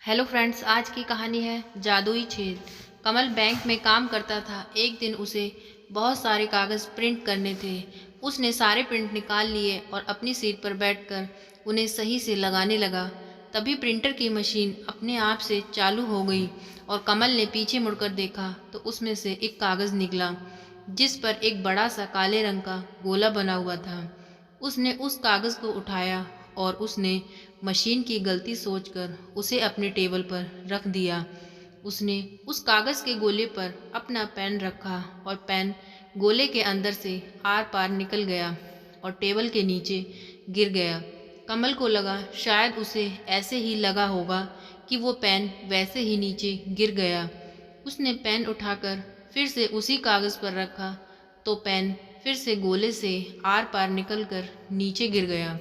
Hello friends, आज की कहानी है जादुई छेद। कमल बैंक में काम करता था। एक दिन उसे बहुत सारे कागज़ प्रिंट करने थे। उसने सारे प्रिंट निकाल लिए और अपनी सीट पर बैठकर उन्हें सही से लगाने लगा। तभी प्रिंटर की मशीन अपने आप से चालू हो गई और कमल ने पीछे मुड़कर देखा तो उसमें से एक कागज़ निकला जिस पर एक बड़ा सा काले रंग का गोला बना हुआ था। उसने उस कागज़ को उठाया और उसने मशीन की गलती सोचकर उसे अपने टेबल पर रख दिया। उसने उस कागज़ के गोले पर अपना पेन रखा और पेन गोले के अंदर से आर पार निकल गया और टेबल के नीचे गिर गया। कमल को लगा शायद उसे ऐसे ही लगा होगा कि वो पेन वैसे ही नीचे गिर गया। उसने पेन उठाकर फिर से उसी कागज़ पर रखा तो पेन फिर से गोले से आर पार निकलकर नीचे गिर गया।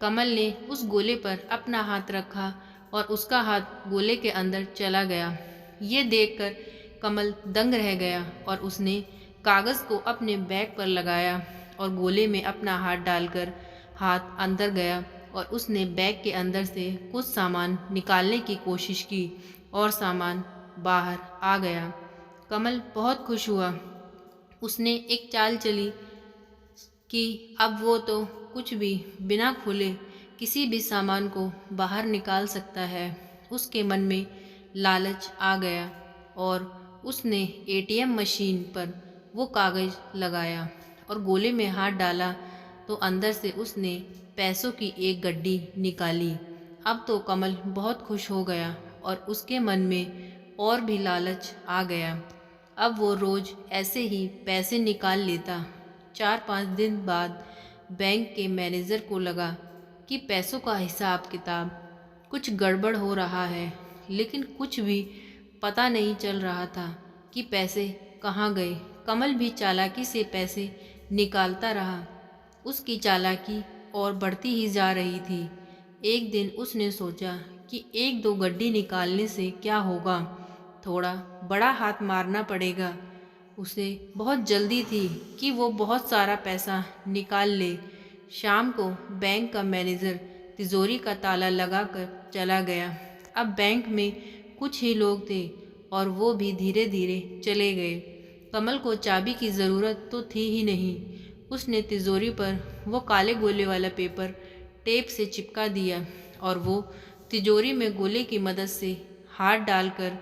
कमल ने उस गोले पर अपना हाथ रखा और उसका हाथ गोले के अंदर चला गया। ये देखकर कमल दंग रह गया और उसने कागज़ को अपने बैग पर लगाया और गोले में अपना हाथ डालकर हाथ अंदर गया और उसने बैग के अंदर से कुछ सामान निकालने की कोशिश की और सामान बाहर आ गया। कमल बहुत खुश हुआ। उसने एक चाल चली कि अब वो तो कुछ भी बिना खोले किसी भी सामान को बाहर निकाल सकता है। उसके मन में लालच आ गया और उसने एटीएम मशीन पर वो कागज़ लगाया और गोले में हाथ डाला तो अंदर से उसने पैसों की एक गड्डी निकाली। अब तो कमल बहुत खुश हो गया और उसके मन में और भी लालच आ गया। अब वो रोज़ ऐसे ही पैसे निकाल लेता। 4-5 दिन बाद बैंक के मैनेजर को लगा कि पैसों का हिसाब किताब कुछ गड़बड़ हो रहा है, लेकिन कुछ भी पता नहीं चल रहा था कि पैसे कहाँ गए। कमल भी चालाकी से पैसे निकालता रहा। उसकी चालाकी और बढ़ती ही जा रही थी। एक दिन उसने सोचा कि एक दो गड्डी निकालने से क्या होगा, थोड़ा बड़ा हाथ मारना पड़ेगा। उसे बहुत जल्दी थी कि वो बहुत सारा पैसा निकाल ले। शाम को बैंक का मैनेजर तिजोरी का ताला लगाकर चला गया। अब बैंक में कुछ ही लोग थे और वो भी धीरे धीरे चले गए। कमल को चाबी की ज़रूरत तो थी ही नहीं। उसने तिजोरी पर वो काले गोले वाला पेपर टेप से चिपका दिया और वो तिजोरी में गोले की मदद से हाथ डालकर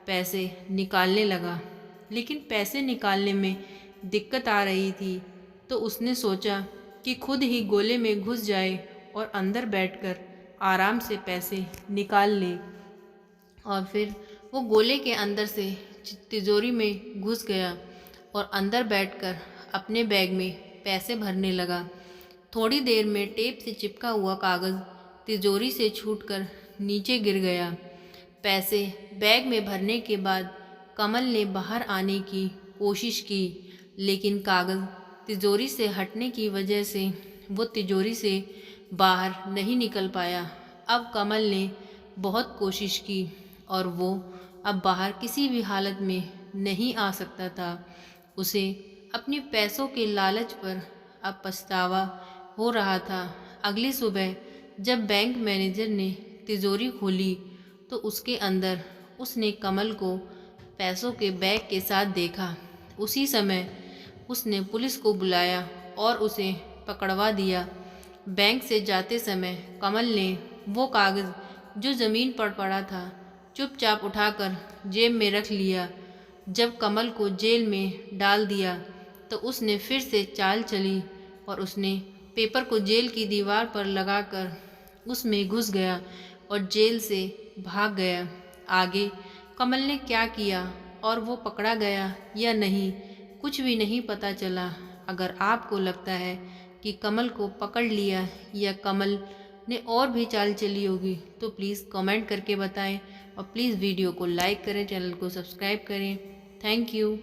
पैसे निकालने लगा। लेकिन पैसे निकालने में दिक्कत आ रही थी तो उसने सोचा कि खुद ही गोले में घुस जाए और अंदर बैठकर आराम से पैसे निकाल ले। और फिर वो गोले के अंदर से तिजोरी में घुस गया और अंदर बैठकर अपने बैग में पैसे भरने लगा। थोड़ी देर में टेप से चिपका हुआ कागज़ तिजोरी से छूटकर नीचे गिर गया। पैसे बैग में भरने के बाद कमल ने बाहर आने की कोशिश की, लेकिन कागज़ तिजोरी से हटने की वजह से वो तिजोरी से बाहर नहीं निकल पाया। अब कमल ने बहुत कोशिश की और वो अब बाहर किसी भी हालत में नहीं आ सकता था। उसे अपने पैसों के लालच पर अब पछतावा हो रहा था। अगली सुबह जब बैंक मैनेजर ने तिजोरी खोली तो उसके अंदर उसने कमल को पैसों के बैग के साथ देखा। उसी समय उसने पुलिस को बुलाया और उसे पकड़वा दिया। बैंक से जाते समय कमल ने वो कागज़ जो ज़मीन पर पड़ा था चुपचाप उठाकर जेब में रख लिया। जब कमल को जेल में डाल दिया तो उसने फिर से चाल चली और उसने पेपर को जेल की दीवार पर लगाकर उसमें घुस गया और जेल से भाग गया। आगे कमल ने क्या किया और वो पकड़ा गया या नहीं, कुछ भी नहीं पता चला। अगर आपको लगता है कि कमल को पकड़ लिया या कमल ने और भी चाल चली होगी तो प्लीज़ कमेंट करके बताएं और प्लीज़ वीडियो को लाइक करें, चैनल को सब्सक्राइब करें। Thank you.